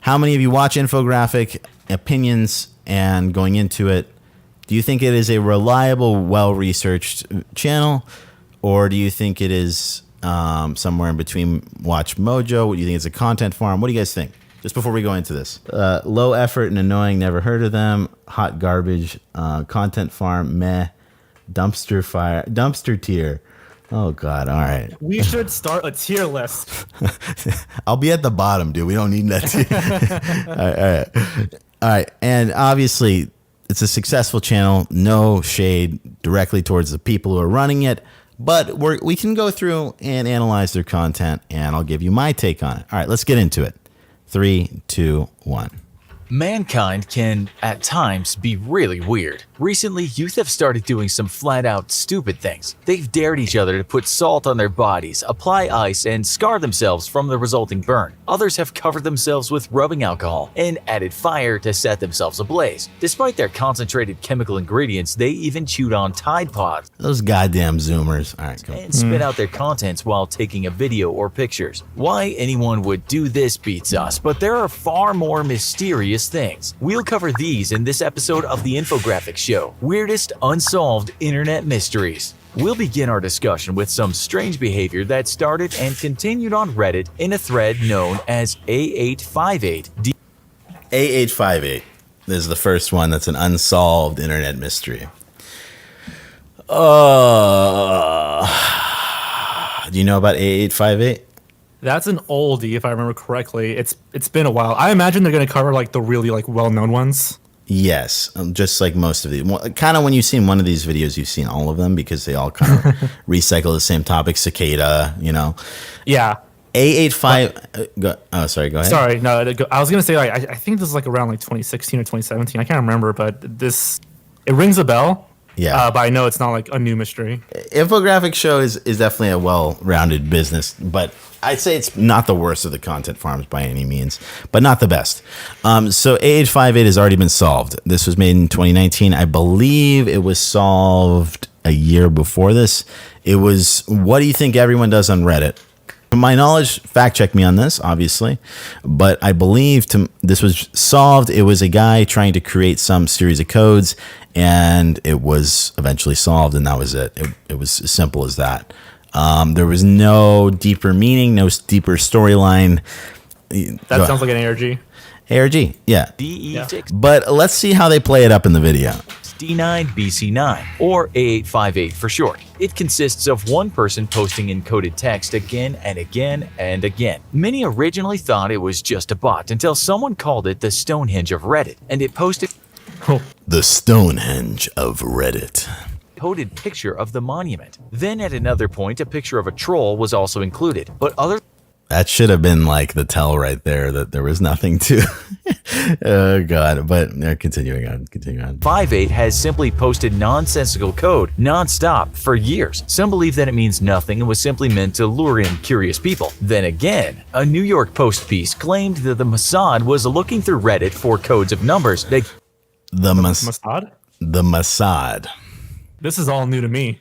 How many of you watch infographic opinions and going into it? Do you think it is a reliable, well-researched channel, or do you think it is somewhere in between Watch Mojo? What do you think it's a content farm? What do you guys think? Just before we go into this, low effort and annoying. Never heard of them. Hot garbage. Content farm. Meh. Dumpster fire. Dumpster tier. Oh God! All right. We should start a tier list. I'll be at the bottom, dude. We don't need that tier. All right. And obviously, it's a successful channel. No shade directly towards the people who are running it, but we can go through and analyze their content, and I'll give you my take on it. All right. Let's get into it. 3, 2, 1. Mankind can, at times, be really weird. Recently, youth have started doing some flat-out stupid things. They've dared each other to put salt on their bodies, apply ice, and scar themselves from the resulting burn. Others have covered themselves with rubbing alcohol and added fire to set themselves ablaze. Despite their concentrated chemical ingredients, they even chewed on Tide Pods. Those goddamn Zoomers. All right, go. And spit out their contents while taking a video or pictures. Why anyone would do this beats us, but there are far more mysterious things. We'll cover these in this episode of the Infographic Show, Weirdest Unsolved Internet Mysteries. We'll begin our discussion with some strange behavior that started and continued on Reddit in a thread known as A858. A858. This is the first one that's an unsolved internet mystery. Do you know about A858? That's an oldie, if I remember correctly. It's been a while. I imagine they're going to cover like the really like well-known ones. Yes, just like most of these. Kind of when you've seen one of these videos, you've seen all of them because they all kind of recycle the same topic. Cicada, you know. Yeah. A85. Oh, sorry. Go ahead. Sorry, no. I was going to say like I think this is like around like 2016 or 2017. I can't remember, but it rings a bell. Yeah, but I know it's not like a new mystery. Infographic Show is definitely a well-rounded business, but I'd say it's not the worst of the content farms by any means, but not the best. So A858 has already been solved. This was made in 2019. I believe it was solved a year before this. It was, what do you think everyone does on Reddit? To my knowledge, fact check me on this, obviously, but I believe this was solved. It was a guy trying to create some series of codes, and it was eventually solved, and that was it. It was as simple as that. There was no deeper meaning, no deeper storyline. That sounds like an ARG. ARG, yeah. DE6. But let's see how they play it up in the video. D9BC9, or A858 for short. It consists of one person posting encoded text again and again and again. Many originally thought it was just a bot until someone called it the Stonehenge of Reddit, and it posted the Stonehenge of Reddit. Coded picture of the monument. Then at another point, a picture of a troll was also included, but other that should have been like the tell right there that there was nothing to. Oh God! But continuing on. 58 has simply posted nonsensical code nonstop for years. Some believe that it means nothing and was simply meant to lure in curious people. Then again, a New York Post piece claimed that the Mossad was looking through Reddit for codes of numbers. The Mossad? The Mossad. This is all new to me.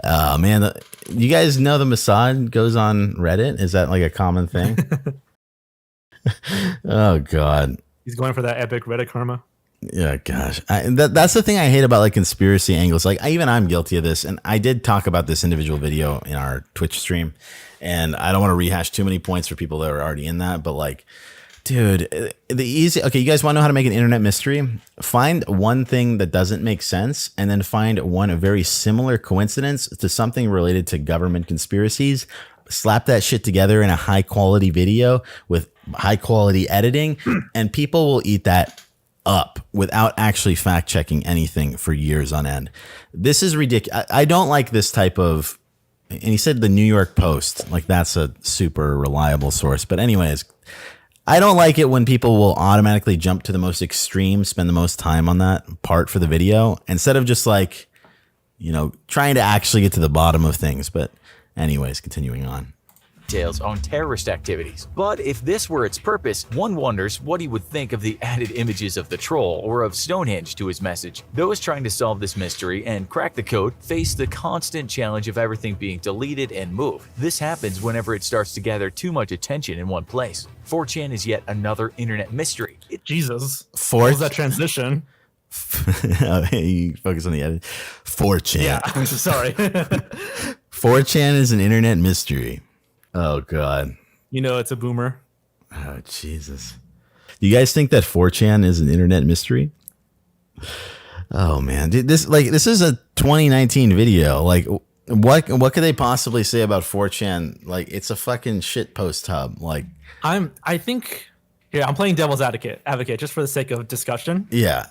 Oh man, you guys know the Mossad goes on Reddit? Is that like a common thing? Oh God, he's going for that epic Reddit karma. Yeah, gosh, that's the thing I hate about like conspiracy angles. Like I'm guilty of this, and I did talk about this individual video in our Twitch stream, and I don't want to rehash too many points for people that are already in that, but like. Dude, okay, you guys want to know how to make an internet mystery? Find one thing that doesn't make sense and then find one very similar coincidence to something related to government conspiracies. Slap that shit together in a high quality video with high quality editing, and people will eat that up without actually fact checking anything for years on end. This is ridiculous. I don't like this type of, and he said the New York Post, like that's a super reliable source. But anyways, I don't like it when people will automatically jump to the most extreme, spend the most time on that part for the video, instead of just like, trying to actually get to the bottom of things. But anyways, continuing on. details on terrorist activities. But if this were its purpose, one wonders what he would think of the added images of the troll or of Stonehenge to his message. Those trying to solve this mystery and crack the code face the constant challenge of everything being deleted and moved. This happens whenever it starts to gather too much attention in one place. 4chan is yet another internet mystery. Jesus. What was that transition? You focus on the edit. 4chan. Yeah, I'm so sorry. 4chan is an internet mystery. Oh, God. You know it's a boomer. Oh, Jesus. Do you guys think that 4chan is an internet mystery? Oh, man. Dude, this is a 2019 video. Like, what could they possibly say about 4chan? Like, it's a fucking shitpost hub. Like, I'm playing devil's advocate just for the sake of discussion. Yeah.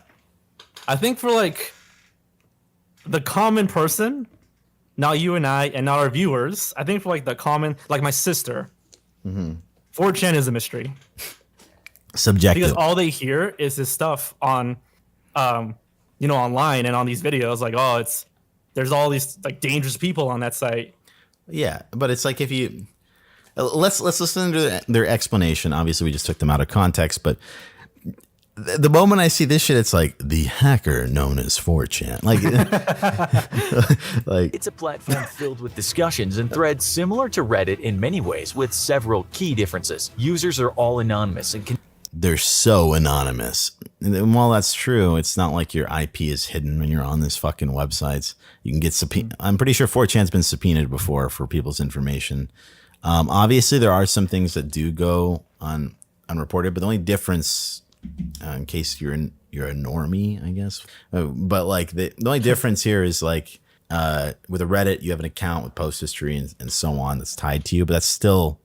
I think for like the common person, not you and I, and not our viewers, I think for like the common, like my sister, 4chan is a mystery. Subjective. Because all they hear is this stuff on, online and on these videos. Like, there's all these like dangerous people on that site. Yeah, but it's like if you let's listen to their explanation. Obviously, we just took them out of context, but the moment I see this shit, it's like the hacker known as 4chan. Like, it's a platform filled with discussions and threads similar to Reddit in many ways, with several key differences. Users are all anonymous and they're so anonymous. And while that's true, it's not like your IP is hidden when you're on this fucking websites. You can get subpoenaed. I'm pretty sure 4chan's been subpoenaed before for people's information. Obviously, there are some things that do go unreported, but the only difference, in case you're a normie, I guess. But like the only difference here is like with a Reddit, you have an account with post history and so on that's tied to you, but that's still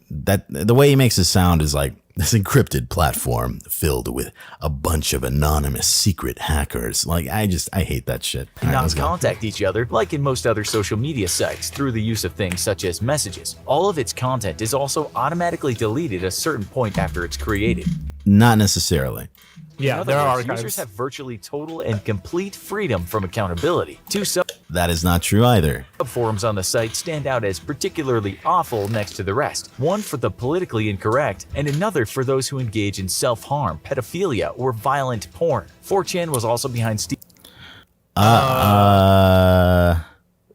that the way he makes it sound is like this encrypted platform filled with a bunch of anonymous secret hackers. Like I hate that shit. not contact each other like in most other social media sites through the use of things such as messages. All of its content is also automatically deleted at a certain point after it's created. Not necessarily. Yeah, In there other are words, archives. users have virtually total and complete freedom from accountability. Two That is not true either. subforums on the site stand out as particularly awful next to the rest. One for the politically incorrect, and another for those who engage in self-harm, pedophilia, or violent porn. 4chan was also behind Steve.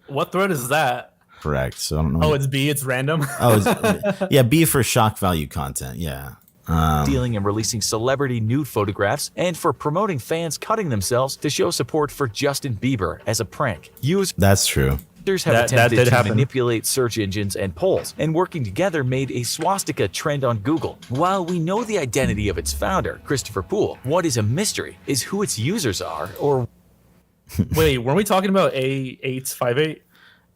What thread is that? Correct. So I don't know. Oh, it's B. It's random. Yeah, B for shock value content. Yeah. Stealing and releasing celebrity nude photographs, and for promoting fans cutting themselves to show support for Justin Bieber as a prank. Users That's true. have That attempted did to happen. manipulate search engines and polls, and working together made a swastika trend on Google. While we know the identity of its founder, Christopher Poole, what is a mystery is who its users are, or Wait, weren't we talking about A858?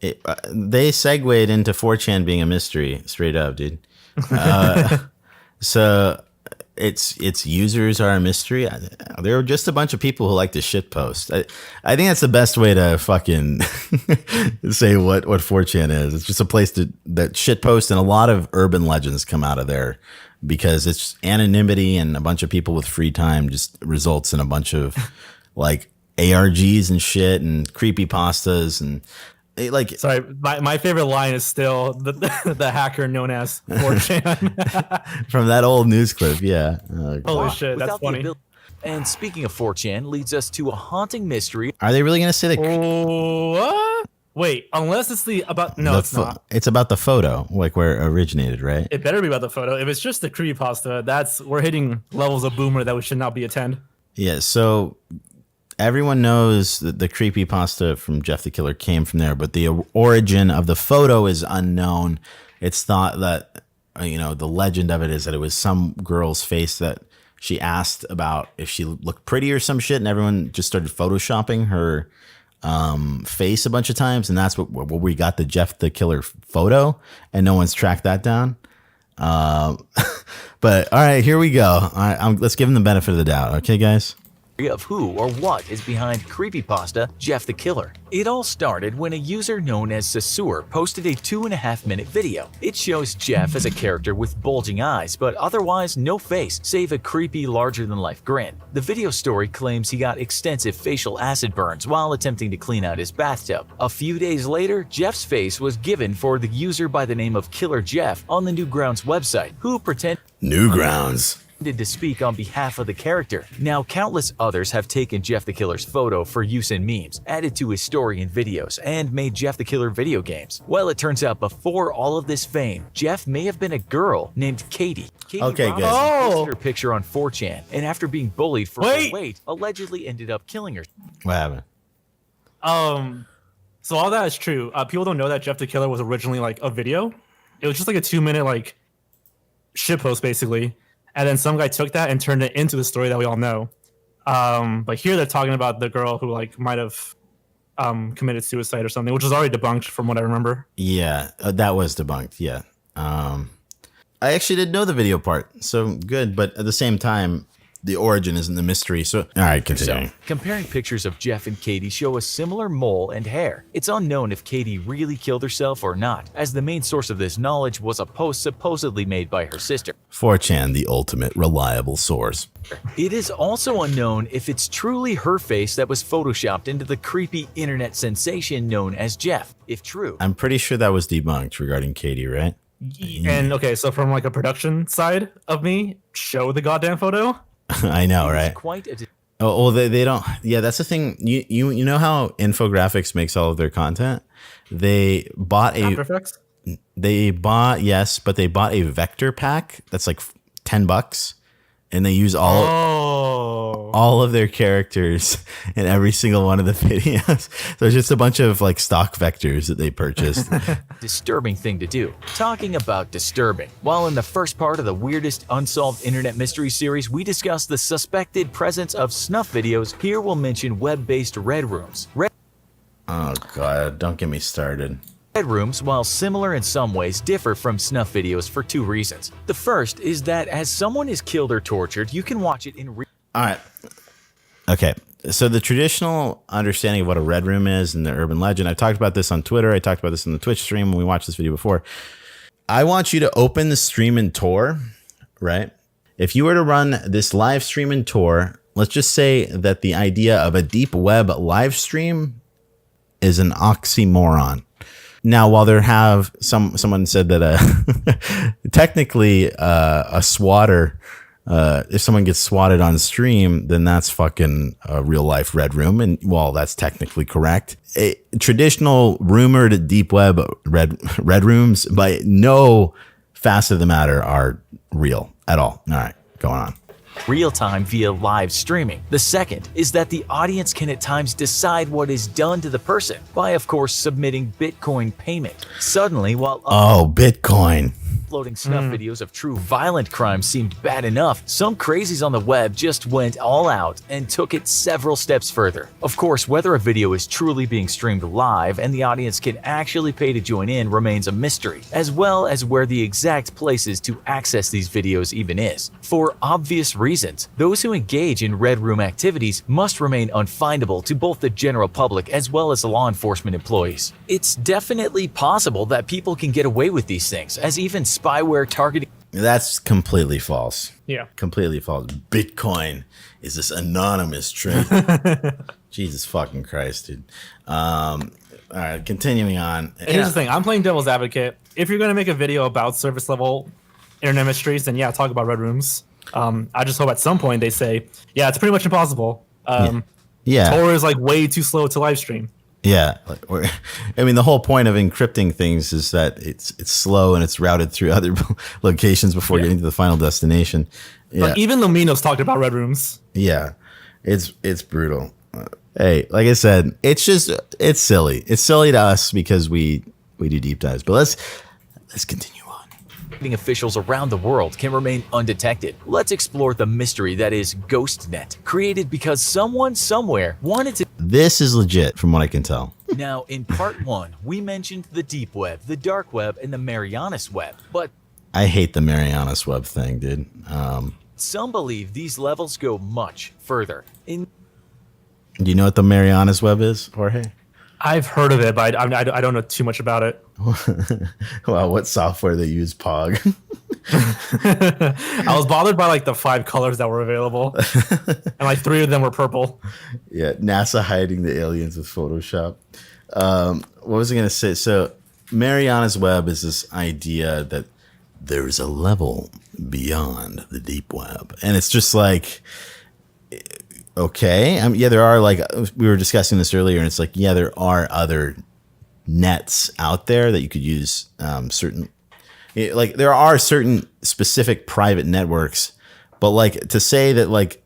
They segued into 4chan being a mystery, straight up, dude. So its users are a mystery. They're just a bunch of people who like to shitpost. I think that's the best way to fucking say what 4chan is. It's just a place that shitpost, and a lot of urban legends come out of there because it's anonymity, and a bunch of people with free time just results in a bunch of like ARGs and shit and creepypastas and like. Sorry, my favorite line is still the hacker known as 4chan. From that old news clip, yeah. Holy shit, that's without the funny. ability. And speaking of 4chan, leads us to a haunting mystery. Are they really going to say that? Oh, what? Wait, unless it's about it's not. It's about the photo, like where it originated, right? It better be about the photo. If it's just the creepypasta, we're hitting levels of boomer that we should not be attend. Yeah, so everyone knows that the creepypasta from Jeff the Killer came from there, but the origin of the photo is unknown. It's thought that, the legend of it is that it was some girl's face that she asked about if she looked pretty or some shit, and everyone just started photoshopping her face a bunch of times, and that's what we got the Jeff the Killer photo, and no one's tracked that down. But all right, here we go. All right, let's give them the benefit of the doubt, okay, guys? of who or what is behind creepypasta Jeff the Killer. It all started when a user known as Sociable posted a 2.5-minute video. It shows Jeff as a character with bulging eyes, but otherwise no face, save a creepy larger-than-life grin. The video story claims he got extensive facial acid burns while attempting to clean out his bathtub. A few days later, Jeff's face was given for the user by the name of Killer Jeff on the Newgrounds website, who pretended Newgrounds to speak on behalf of the character. Now, countless others have taken Jeff the Killer's photo for use in memes, added to his story and videos, and made Jeff the Killer video games. Well, it turns out before all of this fame, Jeff may have been a girl named Katie. Okay, good. Posted her picture on 4chan, and after being bullied for her weight, allegedly ended up killing her. What happened? So all that is true. People don't know that Jeff the Killer was originally like a video. It was just like a 2-minute like shitpost basically. And then some guy took that and turned it into the story that we all know. But here they're talking about the girl who like might have committed suicide or something, which was already debunked from what I remember. Yeah, that was debunked. Yeah. I actually didn't know the video part, so good. But at the same time, the origin isn't the mystery. So, all right, continuing. So, comparing pictures of Jeff and Katie show a similar mole and hair. It's unknown if Katie really killed herself or not, as the main source of this knowledge was a post supposedly made by her sister. 4chan, the ultimate reliable source. It is also unknown if it's truly her face that was photoshopped into the creepy internet sensation known as Jeff. If true, I'm pretty sure that was debunked regarding Katie, right? And okay, so from like a production side of me, show the goddamn photo. I know, right? Quite a Oh, well, they don't. Yeah, that's the thing. You know how Infographics makes all of their content? They bought After Effects? Yes, but they bought a vector pack that's like $10, and they use all of their characters in every single one of the videos. So it's just a bunch of like stock vectors that they purchased. disturbing thing to do. Talking about disturbing. While in the first part of the weirdest unsolved internet mystery series, we discussed the suspected presence of snuff videos, here we'll mention web-based red rooms. Oh God, don't get me started. Red rooms, while similar in some ways, differ from snuff videos for 2 reasons. The first is that as someone is killed or tortured, you can watch it in real. All right. Okay. So the traditional understanding of what a red room is and the urban legend, I talked about this on Twitter. I talked about this in the Twitch stream when we watched this video before. I want you to open the stream in Tor, right? If you were to run this live stream in Tor, let's just say that the idea of a deep web live stream is an oxymoron. Now, while there have someone said that technically a swatter, if someone gets swatted on stream, then that's fucking a real life red room. And while that's technically correct, traditional rumored deep web red rooms by no facet of the matter are real at all. All right, going on. Real time via live streaming. The second is that the audience can at times decide what is done to the person by, of course, submitting Bitcoin payment. Suddenly, while Bitcoin. uploading snuff videos of true violent crimes seemed bad enough, some crazies on the web just went all out and took it several steps further. Of course, whether a video is truly being streamed live and the audience can actually pay to join in remains a mystery, as well as where the exact places to access these videos even is. For obvious reasons, those who engage in red room activities must remain unfindable to both the general public as well as law enforcement employees. It's definitely possible that people can get away with these things, as even spyware targeting. That's completely false. Yeah. Completely false. Bitcoin is this anonymous trade. Jesus fucking Christ, dude. All right, continuing on. And here's the thing. I'm playing devil's advocate. If you're going to make a video about service level internet mysteries, then yeah, talk about red rooms. I just hope at some point they say, yeah, it's pretty much impossible. Yeah. Tor is like way too slow to live stream. Yeah, I mean, the whole point of encrypting things is that it's slow and it's routed through other locations before getting to the final destination. Yeah, But even Luminos talked about red rooms. yeah, it's brutal. Hey, like I said, it's silly. It's silly to us because we do deep dives. But let's continue on. Officials around the world can remain undetected. Let's explore the mystery that is GhostNet, created because someone somewhere wanted to. This is legit from what I can tell. Now, in part 1, we mentioned the deep web, the dark web, and the Marianas web, but I hate the Marianas Web thing, dude. Some believe these levels go much further. Do you know what the Marianas Web is, Jorge? I've heard of it, but I don't know too much about it. Well, what software they use? Pog. I was bothered by like the 5 colors that were available, and like 3 of them were purple. Yeah, NASA hiding the aliens with Photoshop. What was I going to say? So, Mariana's Web is this idea that there is a level beyond the deep web, and it's just like, okay, yeah, there are, like, we were discussing this earlier, and it's like, yeah, there are other nets out there that you could use. Like, there are certain specific private networks, but like to say that like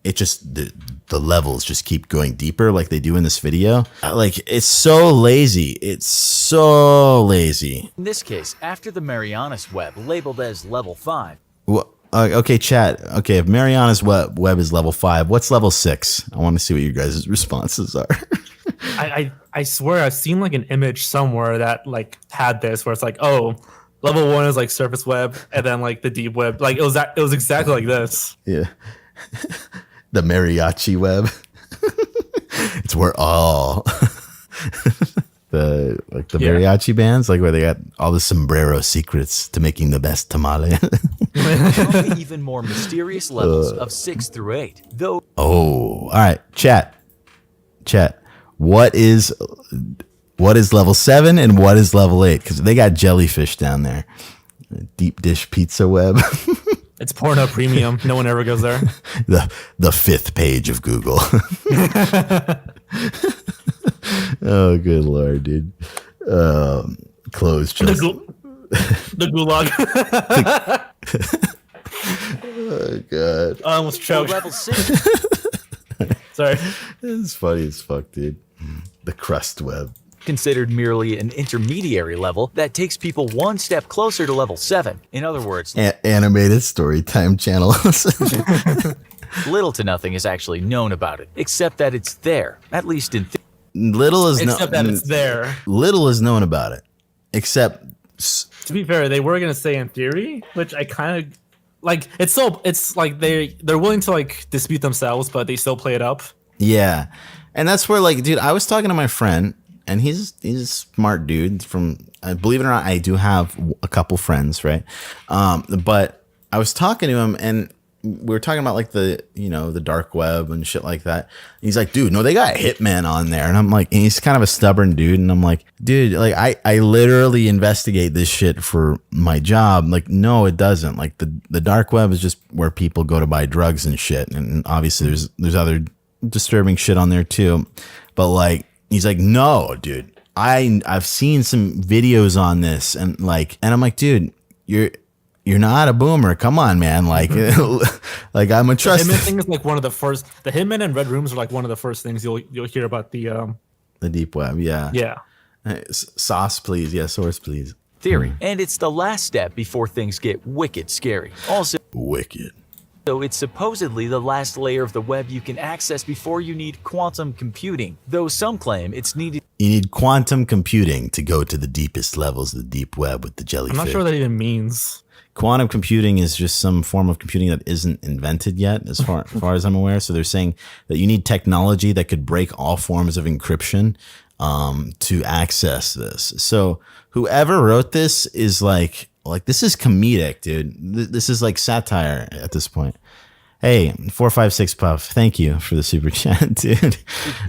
it just the levels just keep going deeper like they do in this video, like it's so lazy. It's so lazy. In this case, after the Marianas Web, labeled as level 5. Well, okay, chat. Okay, if Mariana's web is level 5, what's level 6? I want to see what your guys' responses are. I swear I've seen like an image somewhere that like had this where it's like, oh, level 1 is like surface web, and then like the deep web, like it was exactly like this. Yeah. The mariachi web. It's where all the mariachi bands, like where they got all the sombrero secrets to making the best tamale. Probably even more mysterious levels of 6 through 8. Though. Oh, all right, chat. What is level 7 and what is level 8? Because they got jellyfish down there. Deep dish pizza web. It's Pornhub Premium. No one ever goes there. The 5th page of Google. Oh, good Lord, dude. Closed. The gulag. Oh, God. I almost choked. Level 6. Sorry. It's funny as fuck, dude. The crust web. Considered merely an intermediary level that takes people one step closer to level 7. In other words, Animated Storytime channels. little to nothing is actually known about it, except that it's there, at least in Little is except that it's there. Little is known about it, except To be fair, they were gonna say in theory, which I kind of like. It's like they're willing to like dispute themselves, but they still play it up. yeah, and that's where, like, dude, I was talking to my friend, and he's a smart dude. From believe it or not, I do have a couple friends, right? But I was talking to him, and we were talking about like the dark web and shit like that. And he's like, dude, no, they got Hitman on there, and I'm like, and he's kind of a stubborn dude, and I'm like, dude, like I literally investigate this shit for my job. Like, no, it doesn't. Like the dark web is just where people go to buy drugs and shit, and obviously there's other disturbing shit on there too, but like. He's like, no, dude, I've seen some videos on this, and I'm like, dude, you're not a boomer. Come on, man. Like, like I'm a trust. The Hitman thing is like one of the first. The Hitman and Red Rooms are like one of the first things you'll hear about the deep web. Yeah. Yeah. Sauce, please. Yeah, source, please. theory. And it's the last step before things get wicked scary. Also, Wicked. So it's supposedly the last layer of the web you can access before you need quantum computing, though some claim it's needed. You need quantum computing to go to the deepest levels of the deep web with the jellyfish. I'm not sure what that even means. Quantum computing is just some form of computing that isn't invented yet, as far as I'm aware. So they're saying that you need technology that could break all forms of encryption to access this. So whoever wrote this is like this is comedic, dude. This is like satire at this point. Hey, 456 Puff, thank you for the super chat, dude.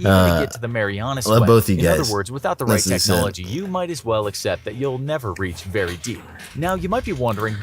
Even to get to the Marianas Web. Both you guys. In other words, without the right technology, you might as well accept that you'll never reach very deep. Now, you might be wondering,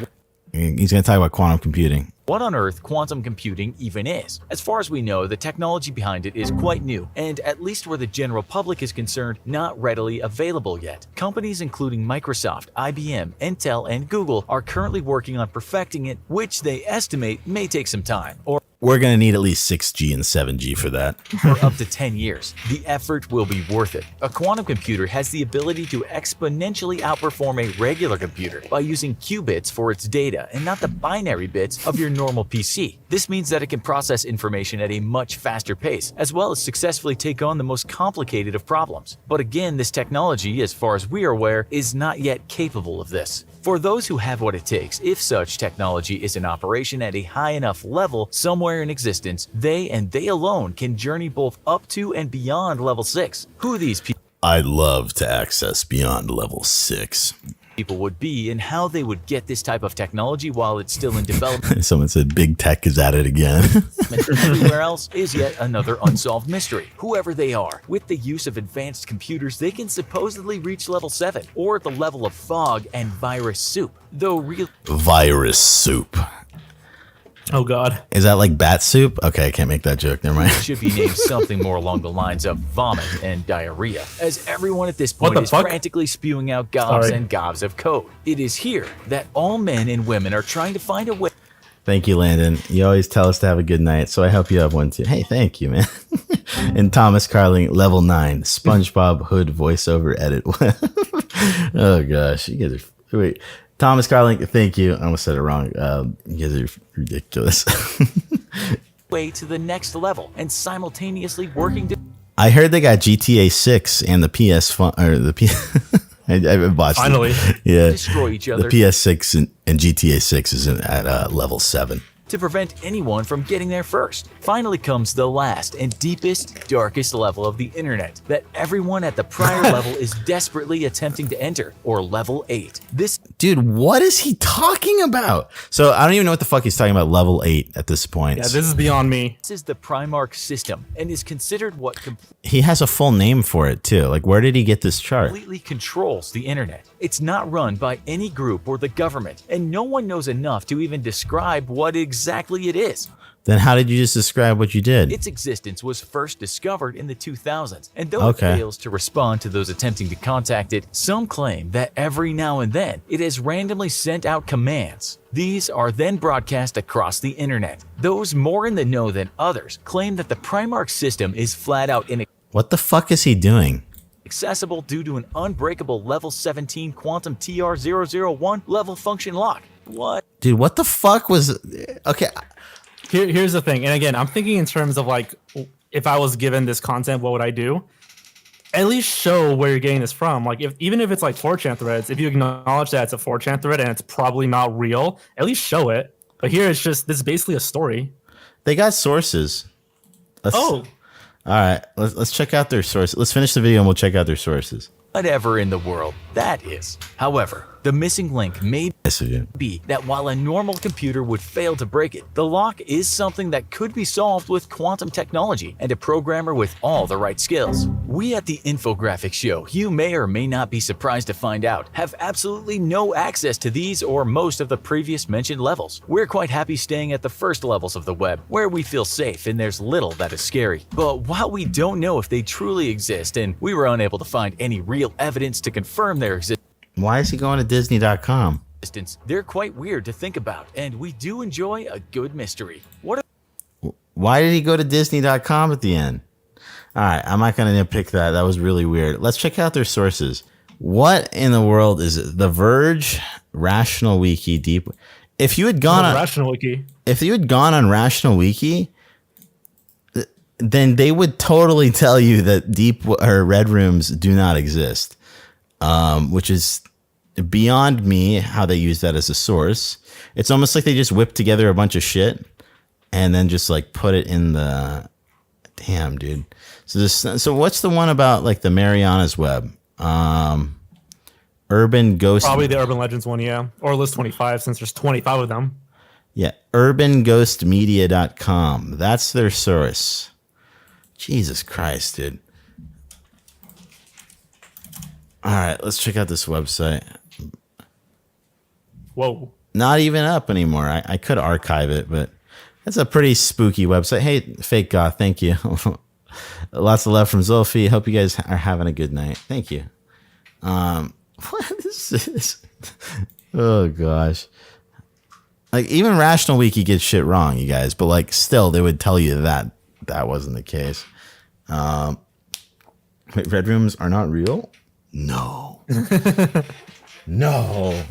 he's going to talk about quantum computing. What on earth quantum computing even is? As far as we know, the technology behind it is quite new, and at least where the general public is concerned, not readily available yet. Companies including Microsoft, IBM, Intel, and Google are currently working on perfecting it, which they estimate may take some time, or we're going to need at least 6G and 7G for that. For up to 10 years. The effort will be worth it. A quantum computer has the ability to exponentially outperform a regular computer by using qubits for its data and not the binary bits of your normal PC. This means that it can process information at a much faster pace, as well as successfully take on the most complicated of problems. But again, this technology, as far as we are aware, is not yet capable of this. For those who have what it takes, if such technology is in operation at a high enough level somewhere in existence, they and they alone can journey both up to and beyond level 6. Who these I'd love to access beyond level 6. people would be and how they would get this type of technology while it's still in development Someone said big tech is at it again. everywhere else is yet another unsolved mystery. Whoever they are, with the use of advanced computers, they can supposedly reach level 7 or the level of fog and virus soup. Though real Virus soup. Oh God. Is that like bat soup? Okay, I can't make that joke. Never mind. should be named something more along the lines of vomit and diarrhea, as everyone at this point What the is fuck? frantically spewing out gobs Sorry. and gobs of code. It is here that all men and women are trying to find a way Thank you, Landon. You always tell us to have a good night, so I hope you have one too. Hey, thank you, man. And Thomas Carling, level 9, SpongeBob Hood voiceover edit. Oh gosh, you guys are wait. Thomas Carling, thank you. I almost said it wrong. You guys are ridiculous. to the next level and simultaneously working to I heard they got GTA 6 and the the P. I botched it. Finally. Yeah. destroy each The other PS6 and GTA 6 is at level 7. to prevent anyone from getting there first. Finally comes the last and deepest, darkest level of the internet that everyone at the prior level is desperately attempting to enter, or level 8. This Dude, what is he talking about? So I don't even know what the fuck he's talking about. Level 8 at this point. Yeah, this is beyond me. is the Primarch system and is considered what He has a full name for it too. Like, where did he get this chart? completely controls the internet. It's not run by any group or the government, and no one knows enough to even describe what exactly it is. Then how did you just describe what you did? Its existence was first discovered in the 2000s, and though Okay. it fails to respond to those attempting to contact it, some claim that every now and then it has randomly sent out commands. These are then broadcast across the internet. Those more in the know than others claim that the Primarch system is flat out What the fuck is he doing? inaccessible due to an unbreakable level 17 quantum TR001 level function lock. What? Dude, what the fuck was... Okay, Here's the thing, and again, I'm thinking in terms of like, if I was given this content, what would I do? At least show where you're getting this from. Like, even if it's like 4chan threads, if you acknowledge that it's a 4chan thread and it's probably not real, at least show it. But here it's just, this is basically a story. they got sources. Oh, All right, let's check out their sources. Let's finish the video and we'll check out their sources. Whatever in the world that is. However, the missing link may Yes, we do. be that while a normal computer would fail to break it, the lock is something that could be solved with quantum technology and a programmer with all the right skills. We at the Infographics Show, you may or may not be surprised to find out, have absolutely no access to these or most of the previous mentioned levels. We're quite happy staying at the first levels of the web, where we feel safe and there's little that is scary. But while we don't know if they truly exist and we were unable to find any real evidence to confirm their existence, Why is he going to Disney.com? they're quite weird to think about, and we do enjoy a good mystery. What Why did he go to Disney.com at the end? All right, I'm not going to nitpick that. That was really weird. Let's check out their sources. What in the world is it? The Verge, Rational Wiki, Deep. If you had gone on, Rational Wiki. if you had gone on Rational Wiki, then they would totally tell you that deep or red rooms do not exist, which is beyond me how they use that as a source. It's almost like they just whipped together a bunch of shit and then just like put it in the damn dude. So what's the one about like the Mariana's Web? Urban Ghost. Probably the Urban Legends one, yeah. Or list 25, since there's 25 of them. Yeah, urbanghostmedia.com. That's their source. Jesus Christ, dude. All right, let's check out this website. Whoa. Not even up anymore. I could archive it, but that's a pretty spooky website. Hey, Fake Goth, thank you. Lots of love from Zolfi. Hope you guys are having a good night. Thank you. What is this? Oh, gosh. Like, even Rational Wiki gets shit wrong, you guys, but like, still, they would tell you that that wasn't the case. Wait, red rooms are not real? No. No.